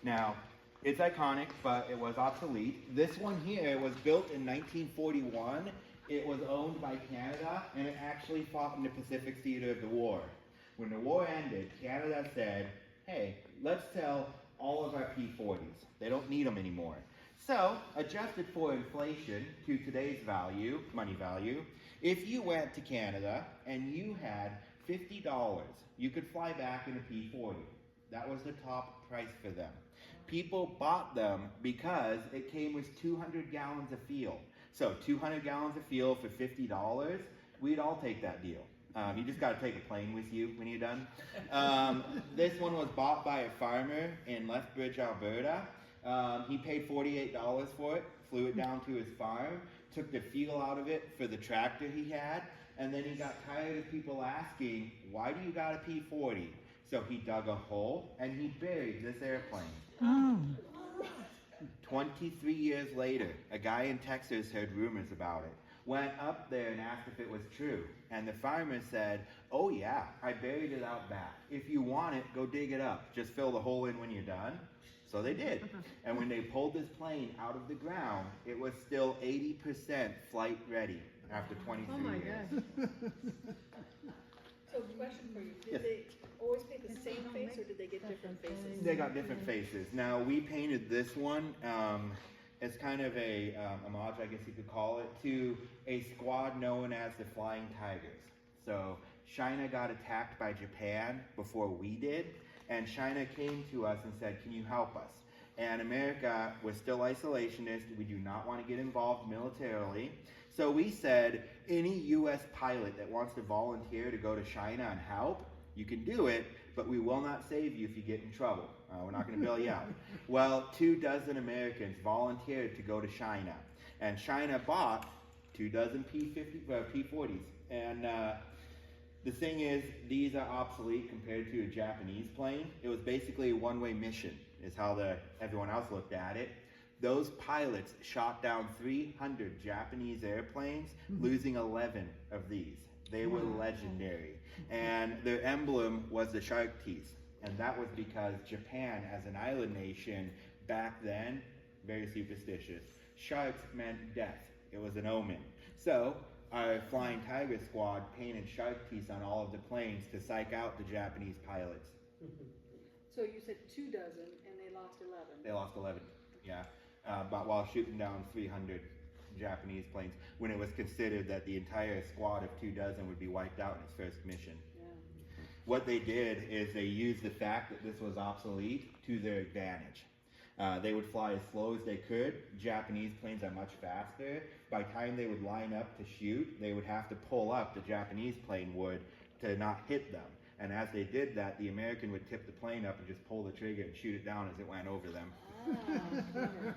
Now, it's iconic, but it was obsolete. This one here was built in 1941. It was owned by Canada, and it actually fought in the Pacific theater of the war. When the war ended, Canada said, hey, let's sell all of our P-40s. They don't need them anymore. So, adjusted for inflation to today's value, money value, if you went to Canada and you had $50, you could fly back in a P-40. That was the top price for them. People bought them because it came with 200 gallons of fuel. So 200 gallons of fuel for $50, we'd all take that deal. You just got to take a plane with you when you're done. This one was bought by a farmer in Lethbridge, Alberta. He paid $48 for it, flew it down to his farm, took the fuel out of it for the tractor he had, and then he got tired of people asking, why do you got a P-40? So he dug a hole and he buried this airplane. 23 years later, a guy in Texas heard rumors about it, went up there and asked if it was true. And the farmer said, oh yeah, I buried it out back. If you want it, go dig it up. Just fill the hole in when you're done. So they did. And when they pulled this plane out of the ground, it was still 80% flight ready after 23 years. So question for you, Yes. did they always paint the same face or did they get different faces? They got different faces. Now, we painted this one as kind of a homage, I guess you could call it, to a squad known as the Flying Tigers. So China got attacked by Japan before we did, and China came to us and said, can you help us? And America was still isolationist. We do not want to get involved militarily. So we said, any U.S. pilot that wants to volunteer to go to China and help, you can do it, but we will not save you if you get in trouble. We're not going to bail you out. Well, 24 Americans volunteered to go to China, and China bought 24 P-40s. And the thing is, these are obsolete compared to a Japanese plane. It was basically a one-way mission, is how everyone else looked at it. Those pilots shot down 300 Japanese airplanes, losing 11 of these. They were legendary. And their emblem was the shark teeth. And that was because Japan, as an island nation, back then, very superstitious. Sharks meant death. It was an omen. So our Flying Tiger squad painted shark teeth on all of the planes to psych out the Japanese pilots. So you said 24 and they lost 11. They lost 11, yeah. But while shooting down 300 Japanese planes, when it was considered that the entire squad of 24 would be wiped out in its first mission. Yeah. What they did is they used the fact that this was obsolete to their advantage. They would fly as slow as they could. Japanese planes are much faster. By the time they would line up to shoot, they would have to pull up, the Japanese plane would, to not hit them. And as they did that, the American would tip the plane up and just pull the trigger and shoot it down as it went over them. Ah, clever.